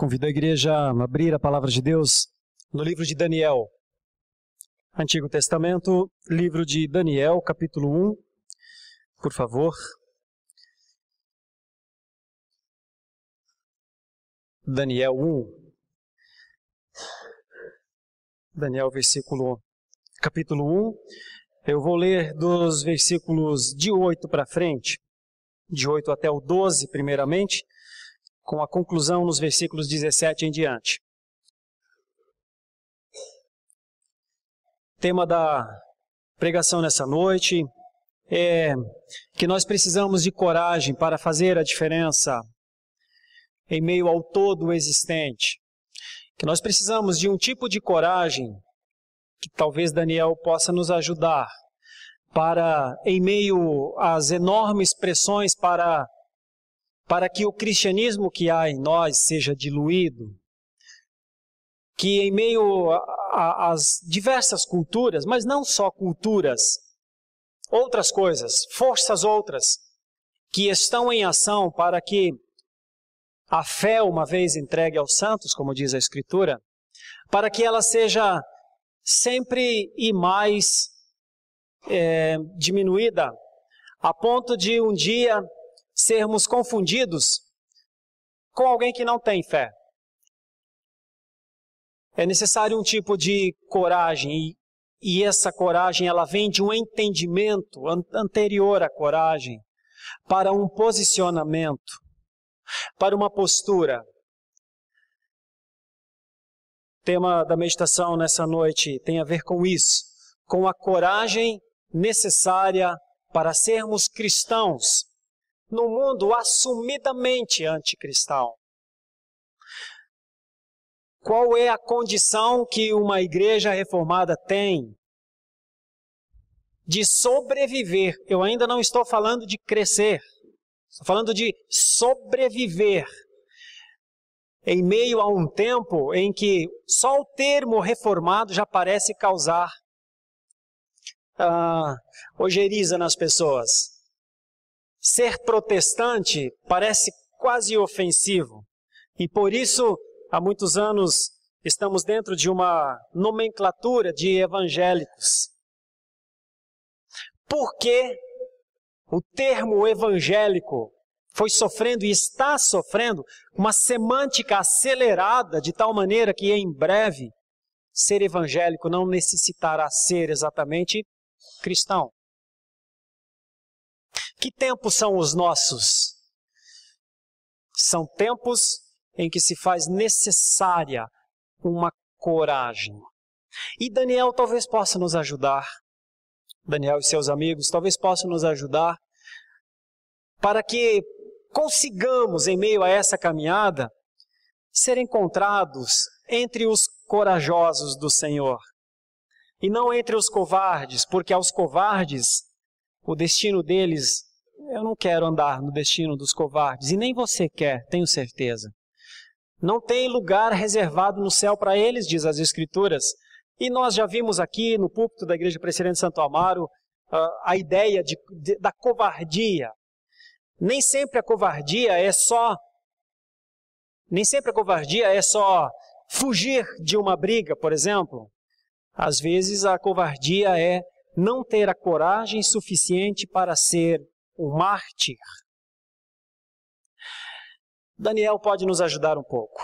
Convido a igreja a abrir a palavra de Deus no livro de Daniel. Antigo Testamento, livro de Daniel, capítulo 1, por favor. Daniel 1. Daniel, capítulo 1. Eu vou ler dos versículos de 8 para frente, de 8 até o 12, primeiramente, com a conclusão nos versículos 17 em diante. Tema da pregação nessa noite é que nós precisamos de coragem para fazer a diferença em meio ao todo existente. Que nós precisamos de um tipo de coragem que talvez Daniel possa nos ajudar para, em meio às enormes pressões para que o cristianismo que há em nós seja diluído, que em meio às diversas culturas, mas não só culturas, outras coisas, forças outras, que estão em ação para que a fé, uma vez entregue aos santos, como diz a Escritura, para que ela seja sempre e mais diminuída, a ponto de um dia sermos confundidos com alguém que não tem fé. É necessário um tipo de coragem, e essa coragem ela vem de um entendimento anterior à coragem, para um posicionamento, para uma postura. O tema da meditação nessa noite tem a ver com isso, com a coragem necessária para sermos cristãos no mundo assumidamente anticristão. Qual é a condição que uma igreja reformada tem de sobreviver? Eu ainda não estou falando de crescer, estou falando de sobreviver em meio a um tempo em que só o termo reformado já parece causar ojeriza nas pessoas. Ser protestante parece quase ofensivo. E por isso, há muitos anos, estamos dentro de uma nomenclatura de evangélicos. Porque o termo evangélico foi sofrendo e está sofrendo uma semântica acelerada de tal maneira que em breve ser evangélico não necessitará ser exatamente cristão. Que tempos são os nossos? São tempos em que se faz necessária uma coragem. E Daniel talvez possa nos ajudar, Daniel e seus amigos talvez possam nos ajudar para que consigamos, em meio a essa caminhada, ser encontrados entre os corajosos do Senhor e não entre os covardes, porque aos covardes, o destino deles, eu não quero andar no destino dos covardes, e nem você quer, tenho certeza. Não tem lugar reservado no céu para eles, diz as Escrituras. E nós já vimos aqui no púlpito da Igreja Presbiteriana de Santo Amaro a ideia da covardia. Nem sempre a covardia é só fugir de uma briga, por exemplo. Às vezes a covardia é não ter a coragem suficiente para ser um mártir. Daniel pode nos ajudar um pouco.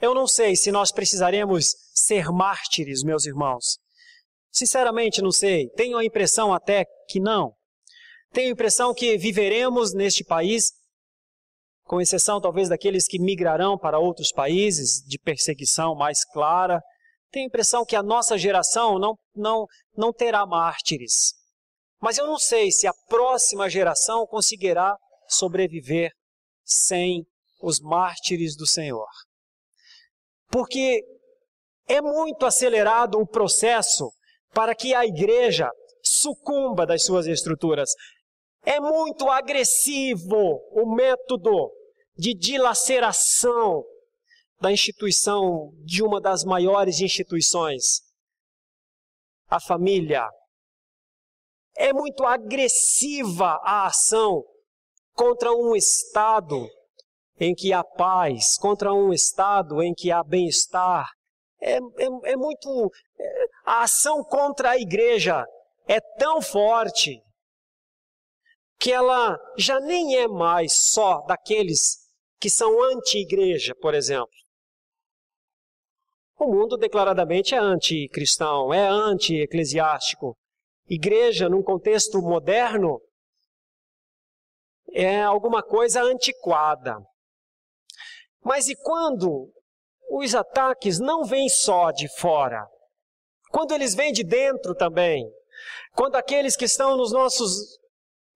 Eu não sei se nós precisaremos ser mártires, meus irmãos. Sinceramente, não sei. Tenho a impressão até que não. Tenho a impressão que viveremos neste país, com exceção talvez daqueles que migrarão para outros países de perseguição mais clara. Tenho a impressão que a nossa geração não terá mártires. Mas eu não sei se a próxima geração conseguirá sobreviver sem os mártires do Senhor. Porque é muito acelerado o processo para que a igreja sucumba das suas estruturas. É muito agressivo o método de dilaceração da instituição, de uma das maiores instituições, a família. É muito agressiva a ação contra um Estado em que há paz, contra um Estado em que há bem-estar. A ação contra a igreja é tão forte que ela já nem é mais só daqueles que são anti-igreja, por exemplo. O mundo declaradamente é anticristão, é anti-eclesiástico. Igreja, num contexto moderno, é alguma coisa antiquada. Mas e quando os ataques não vêm só de fora? Quando eles vêm de dentro também? Quando aqueles que estão nos nossos,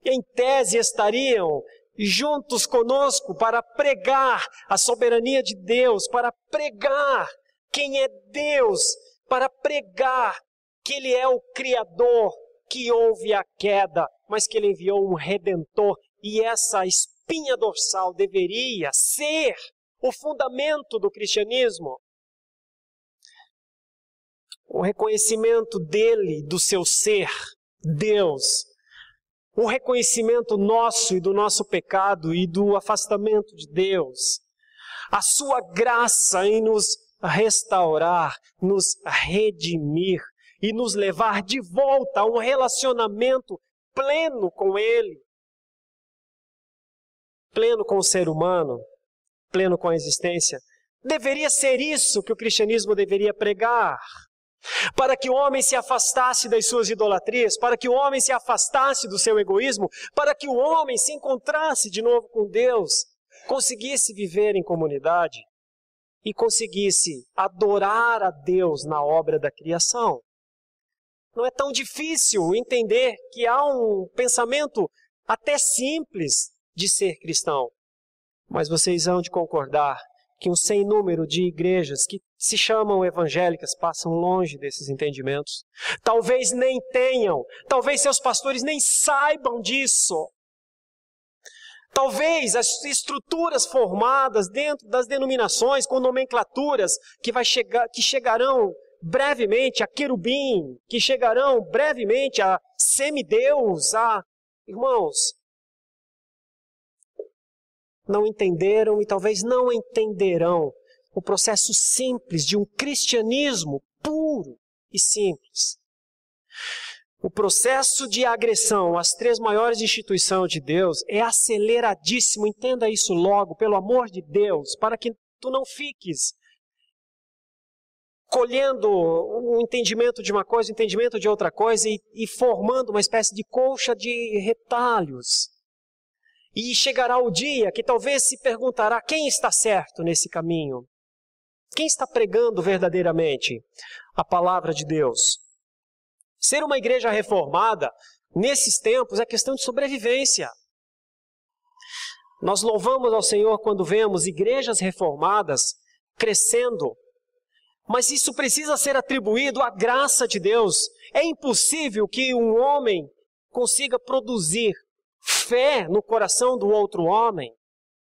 em tese, estariam juntos conosco para pregar a soberania de Deus, para pregar quem é Deus, para pregar que Ele é o Criador, que houve a queda, mas que Ele enviou um Redentor, e essa espinha dorsal deveria ser o fundamento do cristianismo. O reconhecimento dele, do seu ser, Deus. O reconhecimento nosso e do nosso pecado e do afastamento de Deus. A sua graça em nos restaurar, nos redimir e nos levar de volta a um relacionamento pleno com Ele. Pleno com o ser humano, pleno com a existência. Deveria ser isso que o cristianismo deveria pregar. Para que o homem se afastasse das suas idolatrias, para que o homem se afastasse do seu egoísmo, para que o homem se encontrasse de novo com Deus, conseguisse viver em comunidade e conseguisse adorar a Deus na obra da criação. Não é tão difícil entender que há um pensamento até simples de ser cristão. Mas vocês hão de concordar que um sem número de igrejas que se chamam evangélicas passam longe desses entendimentos. Talvez nem tenham, talvez seus pastores nem saibam disso. Talvez as estruturas formadas dentro das denominações com nomenclaturas que chegarão brevemente a querubim, que chegarão brevemente a semideus, irmãos, não entenderam e talvez não entenderão o processo simples de um cristianismo puro e simples. O processo de agressão às três maiores instituições de Deus é aceleradíssimo. Entenda isso logo, pelo amor de Deus, para que tu não fiques colhendo um entendimento de uma coisa, um entendimento de outra coisa e formando uma espécie de colcha de retalhos. E chegará o dia que talvez se perguntará quem está certo nesse caminho. Quem está pregando verdadeiramente a palavra de Deus? Ser uma igreja reformada, nesses tempos, é questão de sobrevivência. Nós louvamos ao Senhor quando vemos igrejas reformadas crescendo, mas isso precisa ser atribuído à graça de Deus. É impossível que um homem consiga produzir fé no coração do outro homem.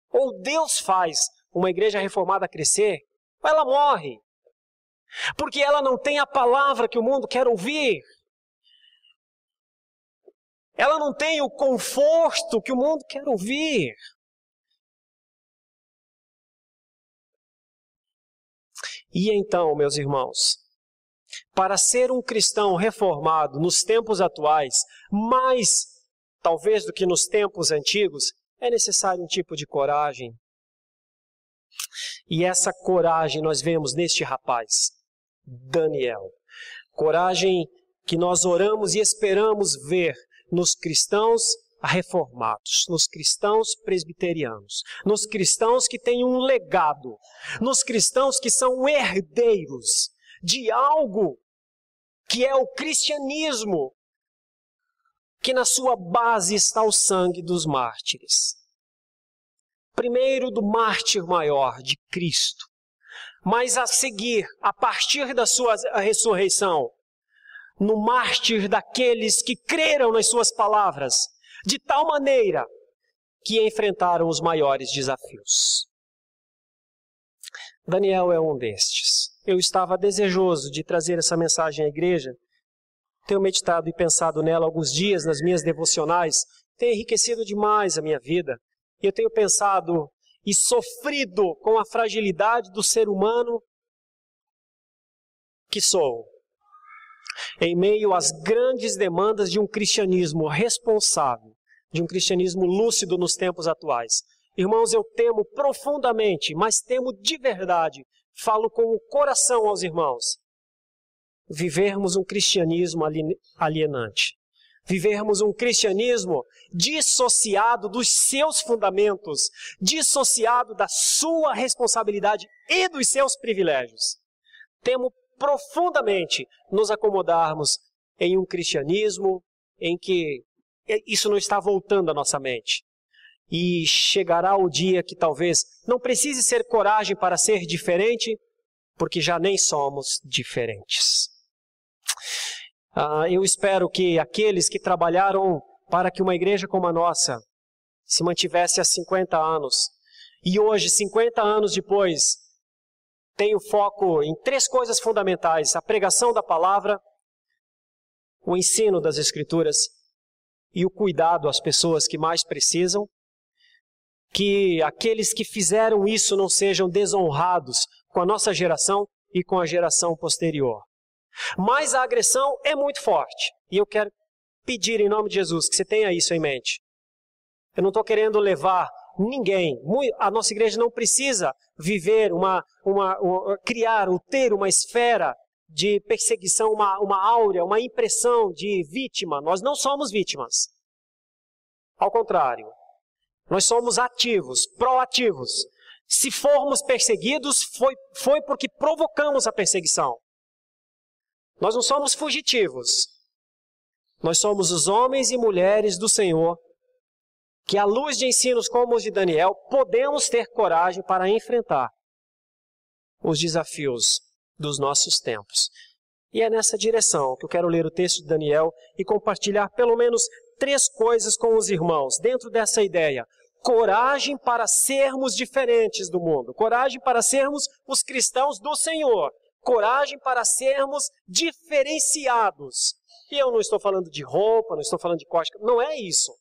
Ou Deus faz uma igreja reformada crescer, ou ela morre. Porque ela não tem a palavra que o mundo quer ouvir. Ela não tem o conforto que o mundo quer ouvir. E então, meus irmãos, para ser um cristão reformado nos tempos atuais, mais talvez do que nos tempos antigos, é necessário um tipo de coragem. E essa coragem nós vemos neste rapaz, Daniel. Coragem que nós oramos e esperamos ver nos cristãos reformados, nos cristãos presbiterianos, nos cristãos que têm um legado, nos cristãos que são herdeiros de algo que é o cristianismo, que na sua base está o sangue dos mártires. Primeiro do mártir maior, de Cristo, mas a seguir, a partir da sua ressurreição, no mártir daqueles que creram nas suas palavras, de tal maneira que enfrentaram os maiores desafios. Daniel é um destes. Eu estava desejoso de trazer essa mensagem à igreja. Tenho meditado e pensado nela alguns dias nas minhas devocionais. Tem enriquecido demais a minha vida. E eu tenho pensado e sofrido com a fragilidade do ser humano que sou, em meio às grandes demandas de um cristianismo responsável, de um cristianismo lúcido nos tempos atuais. Irmãos, eu temo profundamente, mas temo de verdade, falo com o coração aos irmãos, vivermos um cristianismo alienante. Vivermos um cristianismo dissociado dos seus fundamentos, dissociado da sua responsabilidade e dos seus privilégios. Temo profundamente nos acomodarmos em um cristianismo em que isso não está voltando à nossa mente. E chegará o dia que talvez não precise ser coragem para ser diferente, porque já nem somos diferentes. Eu espero que aqueles que trabalharam para que uma igreja como a nossa se mantivesse há 50 anos, e hoje, 50 anos depois, tem o foco em 3 coisas fundamentais: a pregação da palavra, o ensino das Escrituras e o cuidado às pessoas que mais precisam, que aqueles que fizeram isso não sejam desonrados com a nossa geração e com a geração posterior. Mas a agressão é muito forte, e eu quero pedir em nome de Jesus que você tenha isso em mente. Eu não estou querendo levar ninguém, a nossa igreja não precisa viver criar ou ter uma esfera de perseguição, uma áurea, uma impressão de vítima. Nós não somos vítimas. Ao contrário, nós somos ativos, proativos. Se formos perseguidos, foi porque provocamos a perseguição. Nós não somos fugitivos. Nós somos os homens e mulheres do Senhor que, à luz de ensinos como os de Daniel, podemos ter coragem para enfrentar os desafios dos nossos tempos. E é nessa direção que eu quero ler o texto de Daniel e compartilhar pelo menos 3 coisas com os irmãos, dentro dessa ideia. Coragem para sermos diferentes do mundo. Coragem para sermos os cristãos do Senhor. Coragem para sermos diferenciados. E eu não estou falando de roupa, não estou falando de corte, não é isso.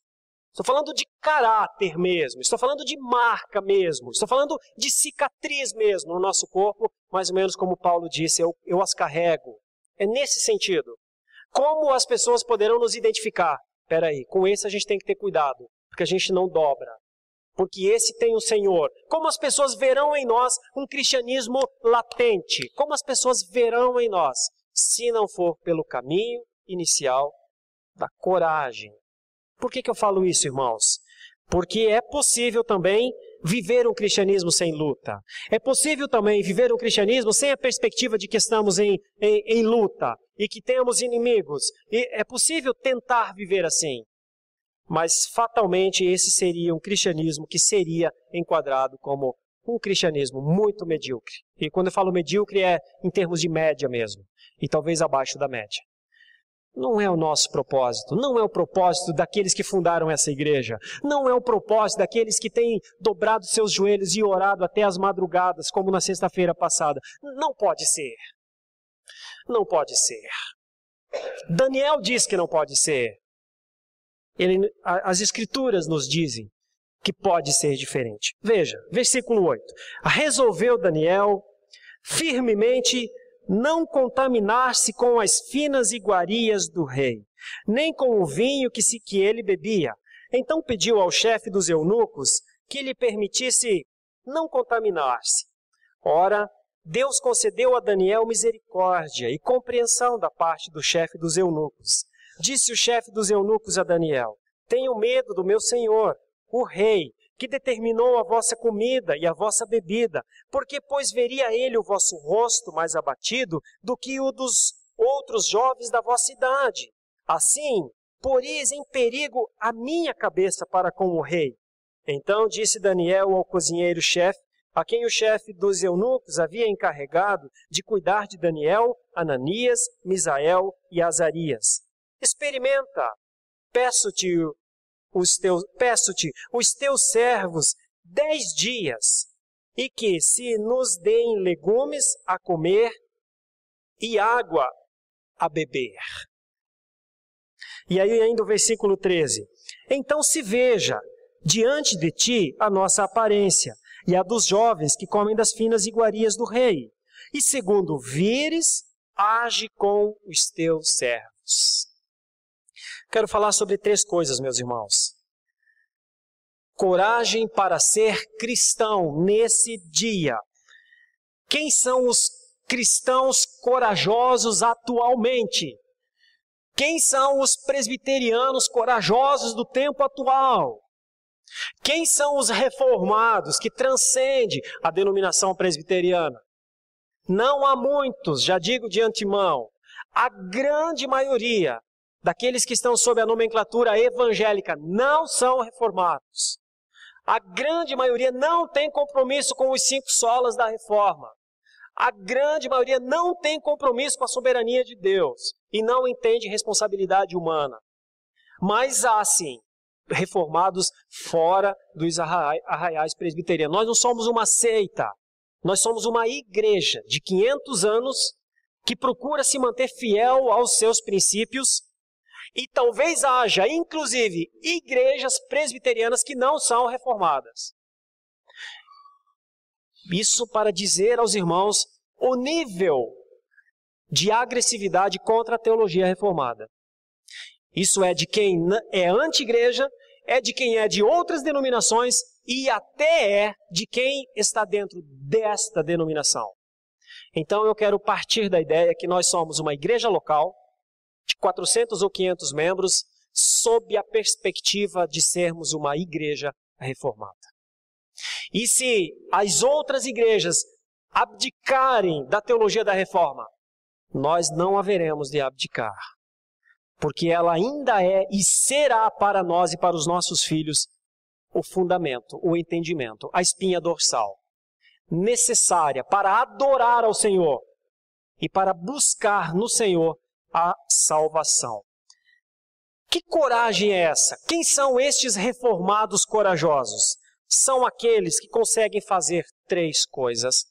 Estou falando de caráter mesmo, estou falando de marca mesmo, estou falando de cicatriz mesmo no nosso corpo, mais ou menos como Paulo disse, eu as carrego. É nesse sentido. Como as pessoas poderão nos identificar? Espera aí, com esse a gente tem que ter cuidado, porque a gente não dobra. Porque esse tem o Senhor. Como as pessoas verão em nós um cristianismo latente? Como as pessoas verão em nós? Se não for pelo caminho inicial da coragem. Por que eu falo isso, irmãos? Porque é possível também viver um cristianismo sem luta. É possível também viver um cristianismo sem a perspectiva de que estamos em luta e que temos inimigos. E é possível tentar viver assim. Mas fatalmente esse seria um cristianismo que seria enquadrado como um cristianismo muito medíocre. E quando eu falo medíocre é em termos de média mesmo. E talvez abaixo da média. Não é o nosso propósito, não é o propósito daqueles que fundaram essa igreja, não é o propósito daqueles que têm dobrado seus joelhos e orado até as madrugadas, como na sexta-feira passada. Não pode ser. Não pode ser. Daniel diz que não pode ser. As Escrituras nos dizem que pode ser diferente. Veja, versículo 8. Resolveu Daniel firmemente não contaminar-se com as finas iguarias do rei, nem com o vinho que ele bebia. Então pediu ao chefe dos eunucos que lhe permitisse não contaminar-se. Ora, Deus concedeu a Daniel misericórdia e compreensão da parte do chefe dos eunucos. Disse o chefe dos eunucos a Daniel: tenho medo do meu senhor, o rei, que determinou a vossa comida e a vossa bebida, porque pois veria ele o vosso rosto mais abatido do que o dos outros jovens da vossa idade. Assim, poreis em perigo a minha cabeça para com o rei. Então disse Daniel ao cozinheiro-chefe, a quem o chefe dos eunucos havia encarregado de cuidar de Daniel, Ananias, Misael e Azarias: experimenta, peço-te os teus servos 10 dias, e que se nos deem legumes a comer e água a beber. E aí ainda o versículo 13. Então se veja diante de ti a nossa aparência, e a dos jovens que comem das finas iguarias do rei. E segundo vires, age com os teus servos. Quero falar sobre 3 coisas, meus irmãos. Coragem para ser cristão nesse dia. Quem são os cristãos corajosos atualmente? Quem são os presbiterianos corajosos do tempo atual? Quem são os reformados que transcendem a denominação presbiteriana? Não há muitos, já digo de antemão. A grande maioria daqueles que estão sob a nomenclatura evangélica não são reformados. A grande maioria não tem compromisso com os 5 solas da reforma. A grande maioria não tem compromisso com a soberania de Deus e não entende responsabilidade humana. Mas há, sim, reformados fora dos arraiais presbiterianos. Nós não somos uma seita, nós somos uma igreja de 500 anos que procura se manter fiel aos seus princípios e talvez haja, inclusive, igrejas presbiterianas que não são reformadas. Isso para dizer aos irmãos o nível de agressividade contra a teologia reformada. Isso é de quem é anti-igreja, é de quem é de outras denominações e até é de quem está dentro desta denominação. Então eu quero partir da ideia que nós somos uma igreja local de 400 ou 500 membros sob a perspectiva de sermos uma igreja reformada. E se as outras igrejas abdicarem da teologia da reforma, nós não haveremos de abdicar. Porque ela ainda é e será para nós e para os nossos filhos o fundamento, o entendimento, a espinha dorsal, necessária para adorar ao Senhor e para buscar no Senhor a salvação. Que coragem é essa? Quem são estes reformados corajosos? São aqueles que conseguem fazer 3 coisas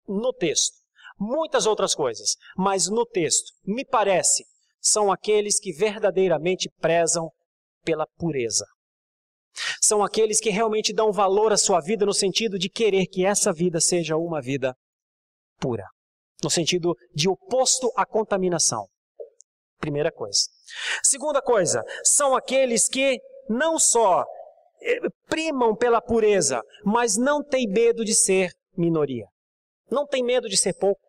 no texto. Muitas outras coisas, mas no texto, me parece, são aqueles que verdadeiramente prezam pela pureza. São aqueles que realmente dão valor à sua vida no sentido de querer que essa vida seja uma vida pura. No sentido de oposto à contaminação. Primeira coisa. Segunda coisa, são aqueles que não só primam pela pureza, mas não têm medo de ser minoria. Não tem medo de ser pouco.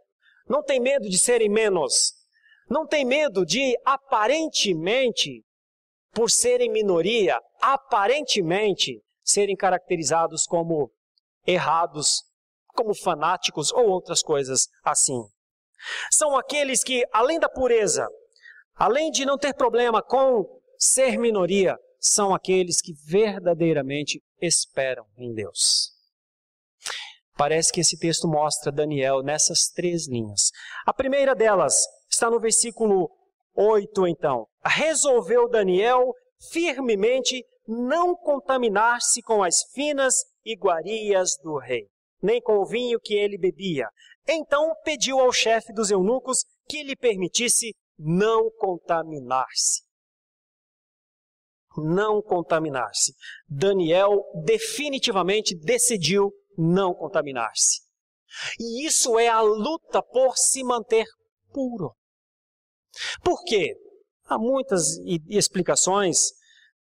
Não tem medo de serem menos. Não tem medo de, aparentemente, por serem minoria, aparentemente serem caracterizados como errados, como fanáticos ou outras coisas assim. São aqueles que, além da pureza, além de não ter problema com ser minoria, são aqueles que verdadeiramente esperam em Deus. Parece que esse texto mostra Daniel nessas 3 linhas. A primeira delas está no versículo 8, então. Resolveu Daniel firmemente não contaminar-se com as finas iguarias do rei, nem com o vinho que ele bebia. Então pediu ao chefe dos eunucos que lhe permitisse não contaminar-se. Não contaminar-se. Daniel definitivamente decidiu não contaminar-se. E isso é a luta por se manter puro. Por quê? Há muitas explicações,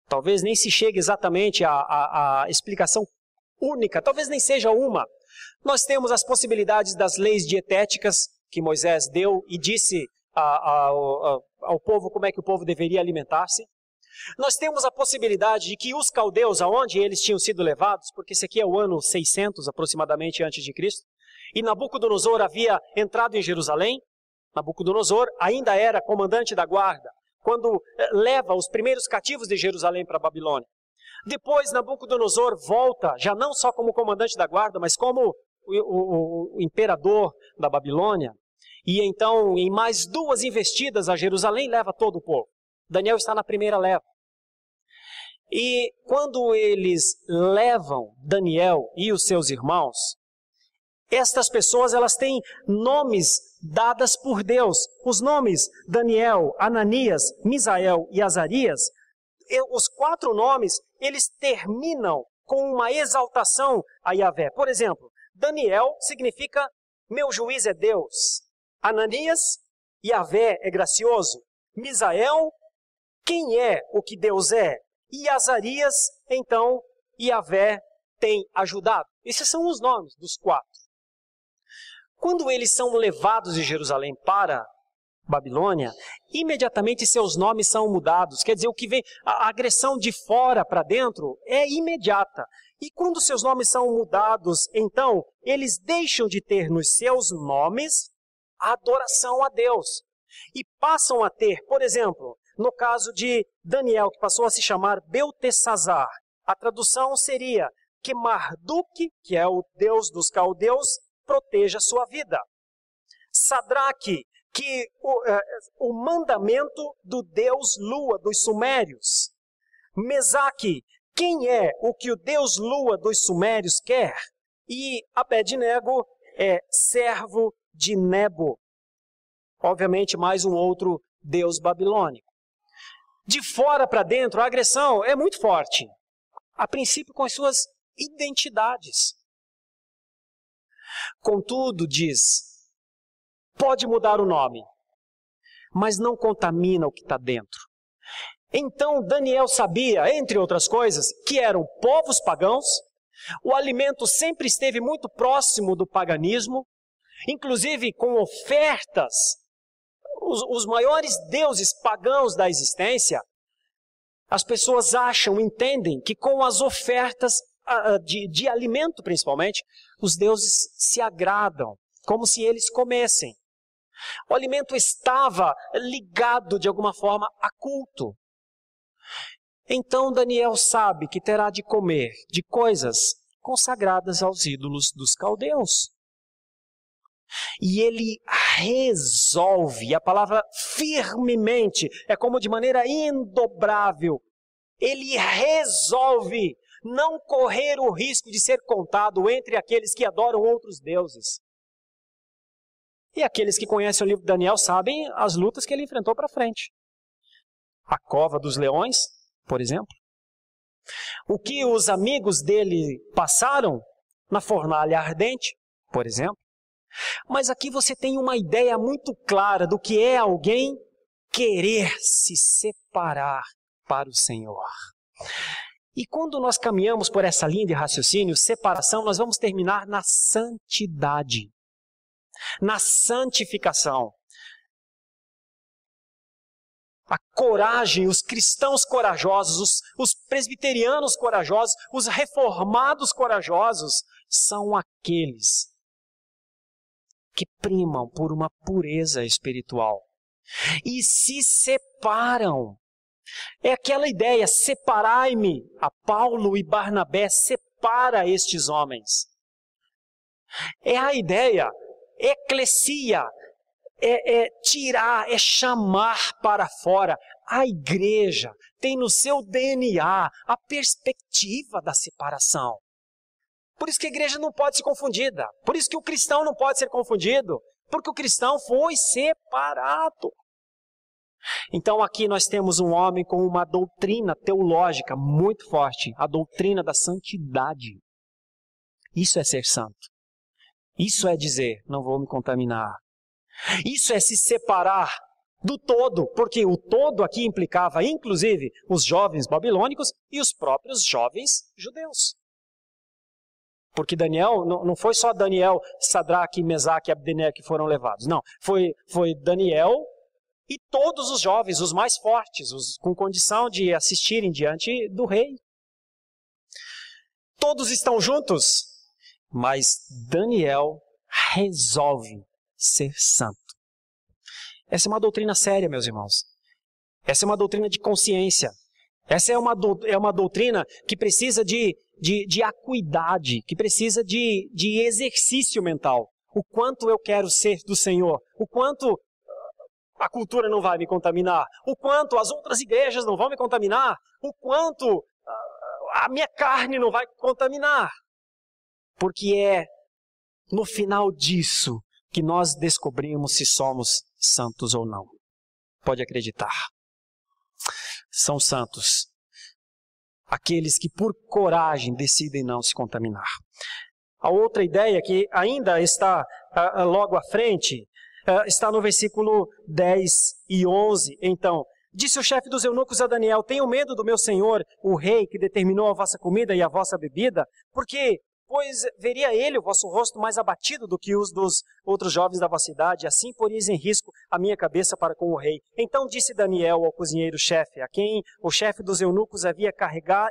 talvez nem se chegue exatamente à explicação única, talvez nem seja uma. Nós temos as possibilidades das leis dietéticas que Moisés deu e disse ao povo como é que o povo deveria alimentar-se. Nós temos a possibilidade de que os caldeus, aonde eles tinham sido levados, porque esse aqui é o ano 600 aproximadamente antes de Cristo, e Nabucodonosor havia entrado em Jerusalém. Nabucodonosor ainda era comandante da guarda, quando leva os primeiros cativos de Jerusalém para a Babilônia. Depois Nabucodonosor volta, já não só como comandante da guarda, mas como o imperador da Babilônia. E então, em mais 2 investidas a Jerusalém, leva todo o povo. Daniel está na primeira leva. E quando eles levam Daniel e os seus irmãos, estas pessoas elas têm nomes dadas por Deus. Os nomes Daniel, Ananias, Misael e Azarias, os 4 nomes, eles terminam com uma exaltação a Yahvé. Por exemplo, Daniel significa meu juiz é Deus. Ananias, Yahvé é gracioso. Misael, quem é o que Deus é? E Azarias, então, Yahvé tem ajudado. Esses são os nomes dos 4. Quando eles são levados de Jerusalém para Babilônia, imediatamente seus nomes são mudados. Quer dizer, o que vem, a agressão de fora para dentro é imediata. E quando seus nomes são mudados, então, eles deixam de ter nos seus nomes a adoração a Deus. E passam a ter, por exemplo, no caso de Daniel, que passou a se chamar Beltesazar, a tradução seria que Marduk, que é o deus dos caldeus, proteja a sua vida. Sadraque, que o mandamento do deus Lua dos Sumérios. Mesaque, quem é o que o deus Lua dos Sumérios quer? E Abednego é servo de Nebo. Obviamente, mais um outro deus babilônico. De fora para dentro, a agressão é muito forte. A princípio, com as suas identidades. Contudo, diz, pode mudar o nome, mas não contamina o que está dentro. Então, Daniel sabia, entre outras coisas, que eram povos pagãos, o alimento sempre esteve muito próximo do paganismo, inclusive com ofertas, os maiores deuses pagãos da existência. As pessoas acham, entendem que com as ofertas de alimento principalmente, os deuses se agradam, como se eles comessem. O alimento estava ligado de alguma forma a culto. Então Daniel sabe que terá de comer de coisas consagradas aos ídolos dos caldeus. E ele resolve, a palavra firmemente, é como de maneira indobrável, ele resolve não correr o risco de ser contado entre aqueles que adoram outros deuses. E aqueles que conhecem o livro de Daniel sabem as lutas que ele enfrentou para frente. A cova dos leões, por exemplo. O que os amigos dele passaram na fornalha ardente, por exemplo. Mas aqui você tem uma ideia muito clara do que é alguém querer se separar para o Senhor. E quando nós caminhamos por essa linha de raciocínio, separação, nós vamos terminar na santidade, na santificação. A coragem, os cristãos corajosos, os presbiterianos corajosos, os reformados corajosos, são aqueles que primam por uma pureza espiritual e se separam. É aquela ideia, separai-me, a Paulo e Barnabé, separa estes homens. É a ideia, eclesia, é tirar, é chamar para fora. A igreja tem no seu DNA a perspectiva da separação. Por isso que a igreja não pode ser confundida. Por isso que o cristão não pode ser confundido. Porque o cristão foi separado. Então aqui nós temos um homem com uma doutrina teológica muito forte. A doutrina da santidade. Isso é ser santo. Isso é dizer, não vou me contaminar. Isso é se separar do todo. Porque o todo aqui implicava inclusive os jovens babilônicos e os próprios jovens judeus. Porque Daniel, não foi só Daniel, Sadraque, Mesaque e Abednego que foram levados. Não, foi Daniel e todos os jovens, os mais fortes, os com condição de assistirem diante do rei. Todos estão juntos, mas Daniel resolve ser santo. Essa é uma doutrina séria, meus irmãos. Essa é uma doutrina de consciência. Essa é uma doutrina que precisa de acuidade, que precisa de exercício mental. O quanto eu quero ser do Senhor, o quanto a cultura não vai me contaminar, o quanto as outras igrejas não vão me contaminar, o quanto a minha carne não vai contaminar. Porque é no final disso que nós descobrimos se somos santos ou não. Pode acreditar. São santos. aqueles que por coragem decidem não se contaminar. A outra ideia que ainda está logo à frente, está no versículo 10 e 11. Então, disse o chefe dos eunucos a Daniel: tenham medo do meu senhor, o rei, que determinou a vossa comida e a vossa bebida, porque, pois, veria ele o vosso rosto mais abatido do que os dos outros jovens da vossa idade, assim poríeis em risco a minha cabeça para com o rei. Então disse Daniel ao cozinheiro-chefe, a quem o chefe dos eunucos havia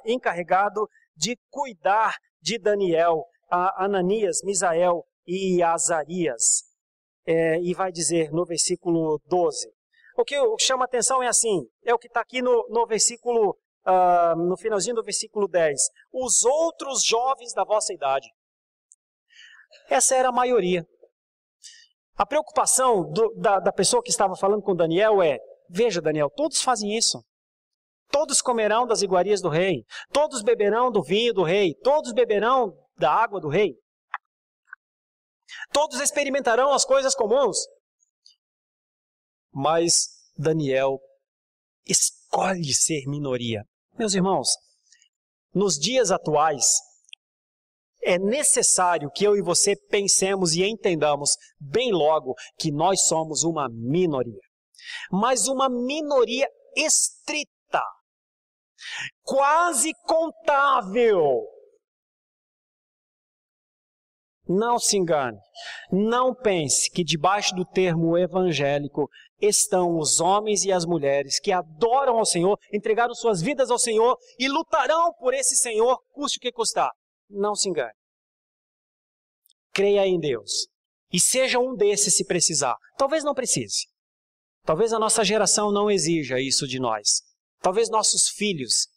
encarregado de cuidar de Daniel, a Ananias, Misael e Azarias. E vai dizer no versículo 12. O que chama atenção é assim, é o que está aqui no versículo, no finalzinho do versículo 10. Os outros jovens da vossa idade. Essa era a maioria. A preocupação da pessoa que estava falando com Daniel é: veja, Daniel, todos fazem isso. Todos comerão das iguarias do rei. Todos beberão do vinho do rei. Todos beberão da água do rei. Todos experimentarão as coisas comuns. Mas Daniel escolhe ser minoria. Meus irmãos, nos dias atuais, é necessário que eu e você pensemos e entendamos bem logo que nós somos uma minoria. Mas uma minoria estrita, quase contável. Não se engane, não pense que debaixo do termo evangélico estão os homens e as mulheres que adoram ao Senhor, entregaram suas vidas ao Senhor e lutarão por esse Senhor, custe o que custar. Não se engane. Creia em Deus e seja um desses se precisar. Talvez não precise. Talvez a nossa geração não exija isso de nós. Talvez nossos filhos.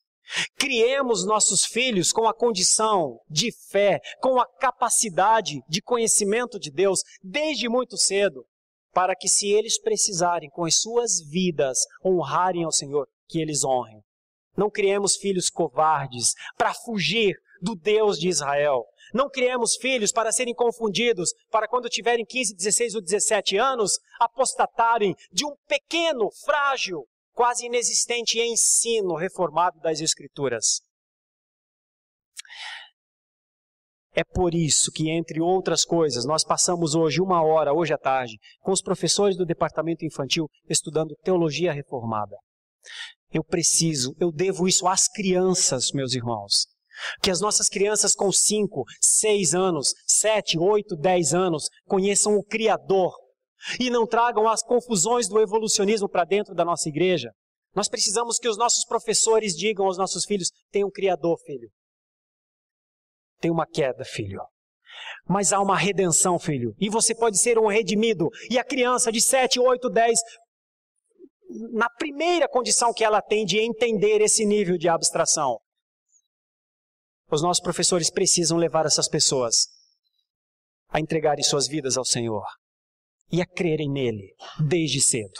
Criemos nossos filhos com a condição de fé, com a capacidade de conhecimento de Deus desde muito cedo, para que se eles precisarem com as suas vidas honrarem ao Senhor, que eles honrem. Não criemos filhos covardes para fugir do Deus de Israel. Não criemos filhos para serem confundidos, para quando tiverem 15, 16 ou 17 anos, apostatarem de um pequeno, frágil, quase inexistente ensino reformado das Escrituras. É por isso que, entre outras coisas, nós passamos hoje 1 hora, hoje à tarde, com os professores do departamento infantil, estudando teologia reformada. Eu devo isso às crianças, meus irmãos. Que as nossas crianças com 5, 6 anos, 7, 8, 10 anos, conheçam o Criador e não tragam as confusões do evolucionismo para dentro da nossa igreja. Nós precisamos que os nossos professores digam aos nossos filhos: tem um Criador, filho. Tem uma queda, filho. Mas há uma redenção, filho. E você pode ser um redimido. E a criança de 7, 8, 10, na primeira condição que ela tem de entender esse nível de abstração, os nossos professores precisam levar essas pessoas a entregarem suas vidas ao Senhor e a crerem nele desde cedo.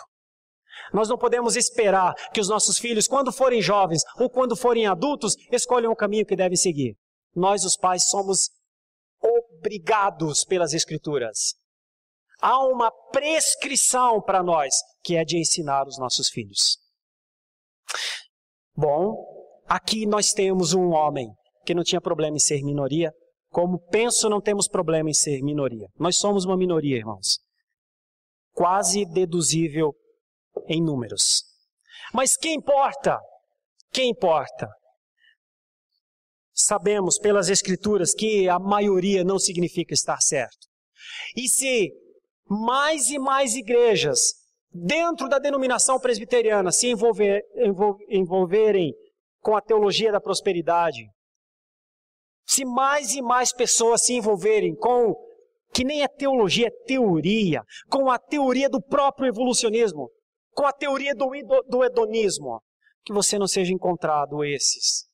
Nós não podemos esperar que os nossos filhos, quando forem jovens ou quando forem adultos, escolham o caminho que devem seguir. Nós, os pais, somos obrigados pelas Escrituras. Há uma prescrição para nós, que é de ensinar os nossos filhos. Bom, aqui nós temos um homem que não tinha problema em ser minoria. Como penso, não temos problema em ser minoria. Nós somos uma minoria, irmãos. Quase deduzível em números. Mas que importa? Que importa? Sabemos pelas Escrituras que a maioria não significa estar certo. E se mais e mais igrejas dentro da denominação presbiteriana se envolverem com a teologia da prosperidade, se mais e mais pessoas se envolverem com, que nem é teologia, é teoria, com a teoria do próprio evolucionismo, com a teoria do hedonismo, que você não seja encontrado esses,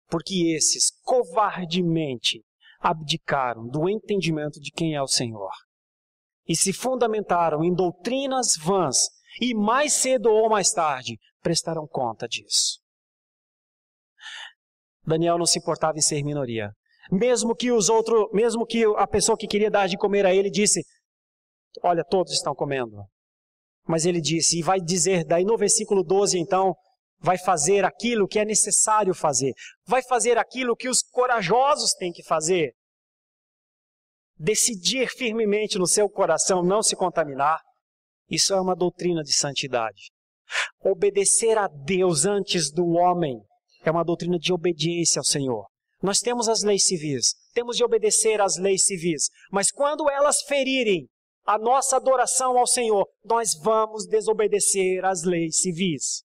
porque esses covardemente abdicaram do entendimento de quem é o Senhor e se fundamentaram em doutrinas vãs e mais cedo ou mais tarde prestarão conta disso. Daniel não se importava em ser minoria. Mesmo que a pessoa que queria dar de comer a ele disse: olha, todos estão comendo. Mas ele disse, e vai dizer daí no versículo 12 então, vai fazer aquilo que é necessário fazer, vai fazer aquilo que os corajosos têm que fazer. Decidir firmemente no seu coração não se contaminar, isso é uma doutrina de santidade. Obedecer a Deus antes do homem é uma doutrina de obediência ao Senhor. Nós temos as leis civis, temos de obedecer às leis civis, mas quando elas ferirem a nossa adoração ao Senhor, nós vamos desobedecer às leis civis.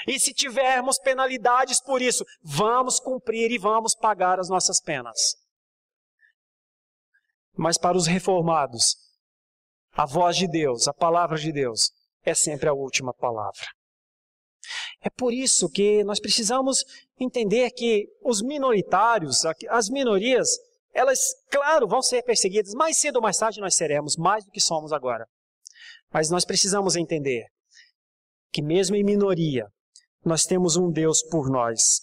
E se tivermos penalidades por isso, vamos cumprir e vamos pagar as nossas penas. Mas para os reformados, a voz de Deus, a palavra de Deus, é sempre a última palavra. É por isso que nós precisamos entender que os minoritários, as minorias, elas, claro, vão ser perseguidas. Mais cedo ou mais tarde nós seremos, mais do que somos agora. Mas nós precisamos entender que mesmo em minoria, nós temos um Deus por nós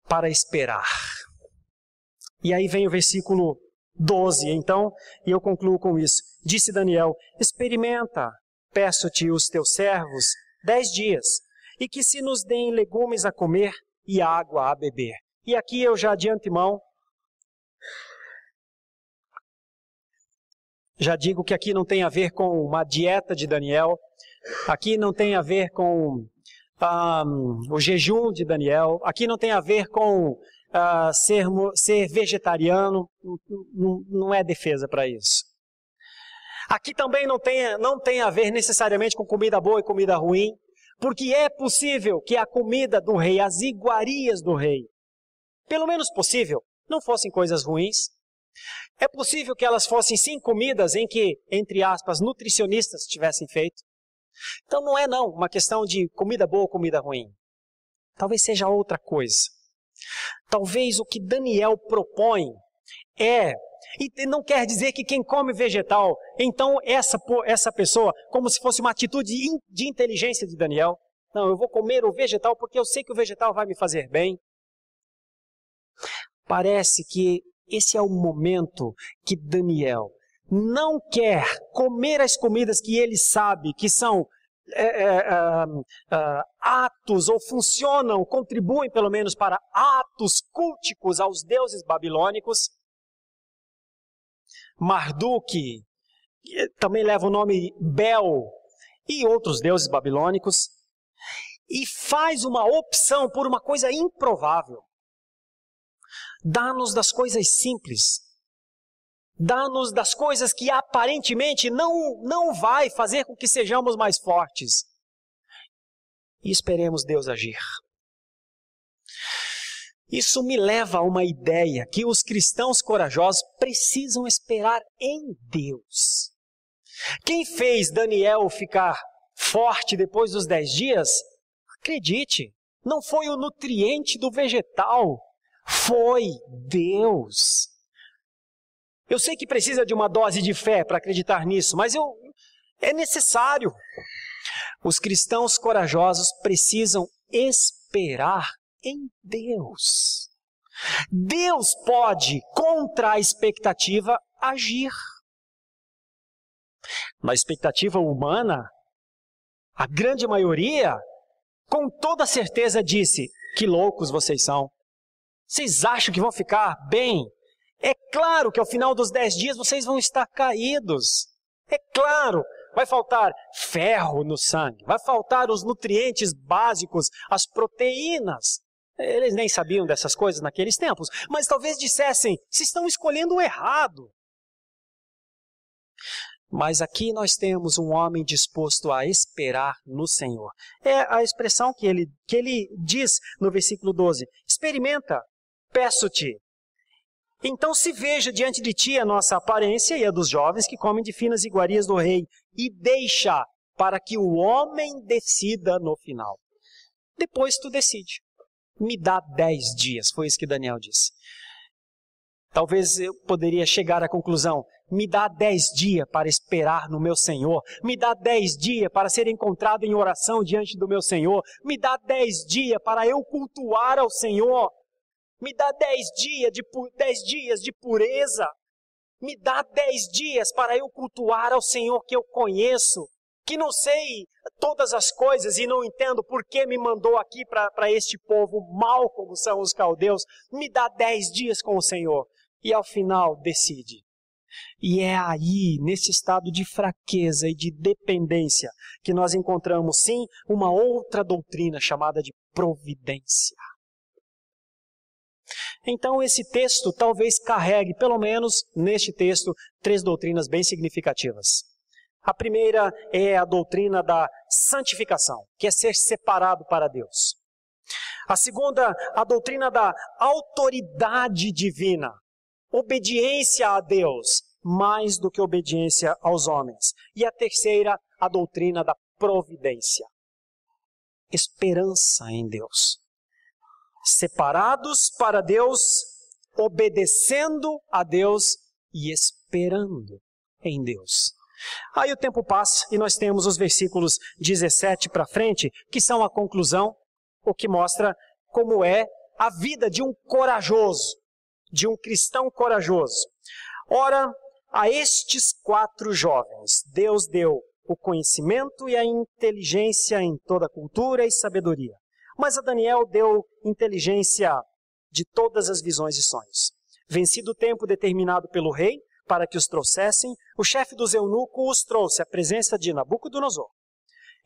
para esperar. E aí vem o versículo 12, então, e eu concluo com isso. Disse Daniel, experimenta, peço-te os teus servos 10 dias, e que se nos deem legumes a comer e água a beber. E aqui eu já de antemão, já digo que aqui não tem a ver com uma dieta de Daniel, aqui não tem a ver com o jejum de Daniel, aqui não tem a ver com ser vegetariano, não é defesa para isso. Aqui também não tem a ver necessariamente com comida boa e comida ruim, porque é possível que a comida do rei, as iguarias do rei, pelo menos possível, não fossem coisas ruins. É possível que elas fossem sim comidas em que, entre aspas, nutricionistas tivessem feito. Então não é uma questão de comida boa ou comida ruim. Talvez seja outra coisa. Talvez o que Daniel propõe e não quer dizer que quem come vegetal, então essa pessoa, como se fosse uma atitude de inteligência de Daniel, não, eu vou comer o vegetal porque eu sei que o vegetal vai me fazer bem. Parece que esse é o momento que Daniel não quer comer as comidas que ele sabe que são atos ou funcionam, contribuem pelo menos para atos culticos aos deuses babilônicos. Marduk também leva o nome Bel e outros deuses babilônicos, e faz uma opção por uma coisa improvável. Dá-nos das coisas simples, dá-nos das coisas que aparentemente não vai fazer com que sejamos mais fortes, e esperemos Deus agir. Isso me leva a uma ideia que os cristãos corajosos precisam esperar em Deus. Quem fez Daniel ficar forte depois dos 10 dias, acredite, não foi o nutriente do vegetal, foi Deus. Eu sei que precisa de uma dose de fé para acreditar nisso, mas é necessário. Os cristãos corajosos precisam esperar em Deus. Deus pode, contra a expectativa, agir. Na expectativa humana, a grande maioria, com toda certeza, disse: que loucos vocês são. Vocês acham que vão ficar bem? É claro que ao final dos 10 dias vocês vão estar caídos. É claro, vai faltar ferro no sangue, vai faltar os nutrientes básicos, as proteínas. Eles nem sabiam dessas coisas naqueles tempos, mas talvez dissessem: vocês estão escolhendo o errado. Mas aqui nós temos um homem disposto a esperar no Senhor. É a expressão que ele diz no versículo 12. Experimenta, peço-te. Então se veja diante de ti a nossa aparência e a dos jovens que comem de finas iguarias do rei, e deixa para que o homem decida no final. Depois tu decide. Me dá 10 dias, foi isso que Daniel disse. Talvez eu poderia chegar à conclusão: me dá 10 dias para esperar no meu Senhor, me dá 10 dias para ser encontrado em oração diante do meu Senhor, me dá 10 dias para eu cultuar ao Senhor, me dá 10 dias de pureza, me dá 10 dias para eu cultuar ao Senhor que eu conheço, que não sei todas as coisas e não entendo por que me mandou aqui para este povo mau como são os caldeus. Me dá 10 dias com o Senhor. E ao final decide. E é aí, nesse estado de fraqueza e de dependência, que nós encontramos, sim, uma outra doutrina chamada de providência. Então esse texto talvez carregue, pelo menos neste texto, 3 doutrinas bem significativas. A primeira é a doutrina da santificação, que é ser separado para Deus. A segunda, a doutrina da autoridade divina, obediência a Deus, mais do que obediência aos homens. E a terceira, a doutrina da providência, esperança em Deus. Separados para Deus, obedecendo a Deus e esperando em Deus. Aí o tempo passa e nós temos os versículos 17 para frente, que são a conclusão, o que mostra como é a vida de um corajoso, de um cristão corajoso. Ora, a estes 4 jovens, Deus deu o conhecimento e a inteligência em toda cultura e sabedoria. Mas a Daniel deu inteligência de todas as visões e sonhos. Vencido o tempo determinado pelo rei para que os trouxessem, o chefe dos eunucos os trouxe à presença de Nabucodonosor.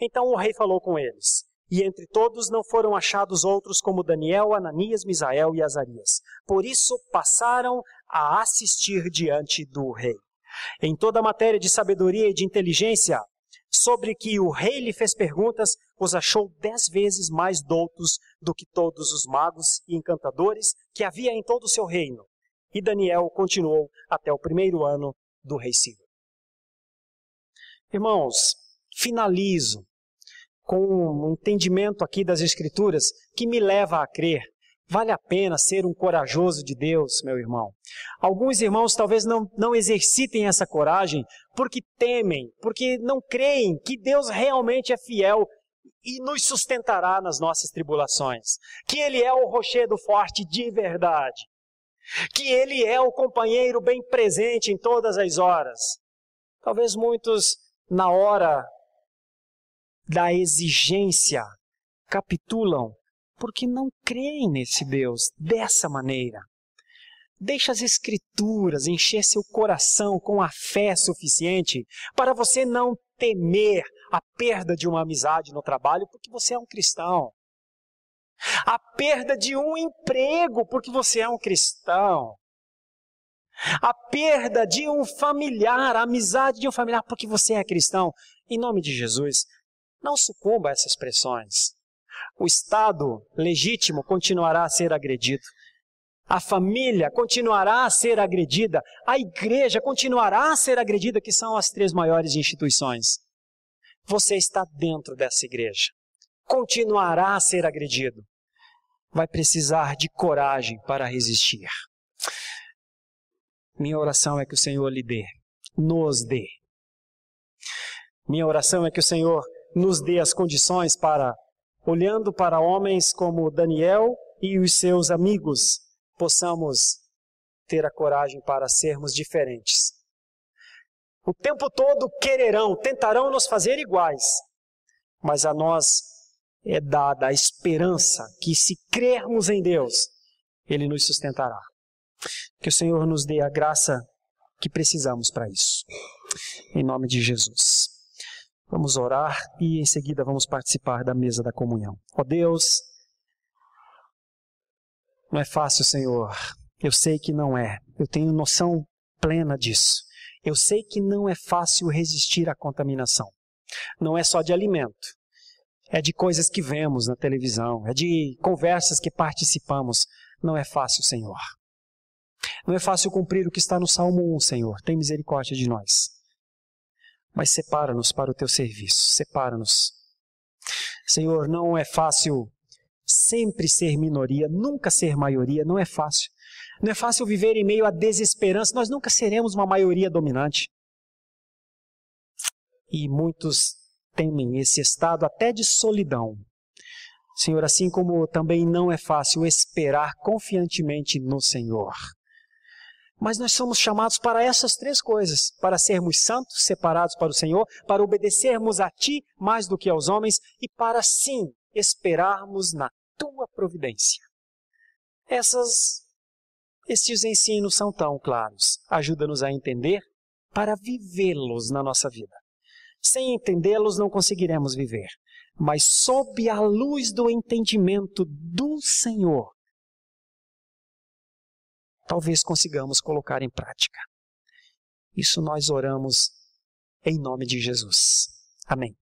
Então o rei falou com eles, e entre todos não foram achados outros como Daniel, Ananias, Misael e Azarias. Por isso passaram a assistir diante do rei. Em toda a matéria de sabedoria e de inteligência, sobre que o rei lhe fez perguntas, os achou 10 vezes mais doutos do que todos os magos e encantadores que havia em todo o seu reino. E Daniel continuou até o 1º ano do rei Ciro. Irmãos, finalizo com um entendimento aqui das Escrituras que me leva a crer. Vale a pena ser um corajoso de Deus, meu irmão. Alguns irmãos talvez não exercitem essa coragem porque temem, porque não creem que Deus realmente é fiel e nos sustentará nas nossas tribulações. Que Ele é o rochedo forte de verdade. Que Ele é o companheiro bem presente em todas as horas. Talvez muitos, na hora da exigência, capitulam porque não creem nesse Deus dessa maneira. Deixa as Escrituras encher seu coração com a fé suficiente para você não temer a perda de uma amizade no trabalho porque você é um cristão. A perda de um emprego porque você é um cristão. A perda de um familiar, a amizade de um familiar porque você é cristão. Em nome de Jesus, não sucumba a essas pressões. O Estado legítimo continuará a ser agredido. A família continuará a ser agredida. A igreja continuará a ser agredida, que são as 3 maiores instituições. Você está dentro dessa igreja. Continuará a ser agredido. Vai precisar de coragem para resistir. Minha oração é que o Senhor lhe dê, nos dê. Minha oração é que o Senhor nos dê as condições para, olhando para homens como Daniel e os seus amigos, possamos ter a coragem para sermos diferentes. O tempo todo tentarão nos fazer iguais, mas a nós é dada a esperança que se crermos em Deus, Ele nos sustentará. Que o Senhor nos dê a graça que precisamos para isso. Em nome de Jesus. Vamos orar e em seguida vamos participar da mesa da comunhão. Ó Deus, não é fácil, Senhor. Eu sei que não é. Eu tenho noção plena disso. Eu sei que não é fácil resistir à contaminação. Não é só de alimento. É de coisas que vemos na televisão. É de conversas que participamos. Não é fácil, Senhor. Não é fácil cumprir o que está no Salmo 1, Senhor. Tem misericórdia de nós. Mas separa-nos para o teu serviço. Separa-nos. Senhor, não é fácil sempre ser minoria, nunca ser maioria. Não é fácil. Não é fácil viver em meio à desesperança. Nós nunca seremos uma maioria dominante. E muitos temem esse estado até de solidão. Senhor, assim como também não é fácil esperar confiantemente no Senhor. Mas nós somos chamados para essas três coisas, para sermos santos, separados para o Senhor, para obedecermos a Ti mais do que aos homens e para, sim, esperarmos na Tua providência. Estes ensinos são tão claros, ajuda-nos a entender para vivê-los na nossa vida. Sem entendê-los não conseguiremos viver, mas sob a luz do entendimento do Senhor, talvez consigamos colocar em prática. Isso nós oramos em nome de Jesus. Amém.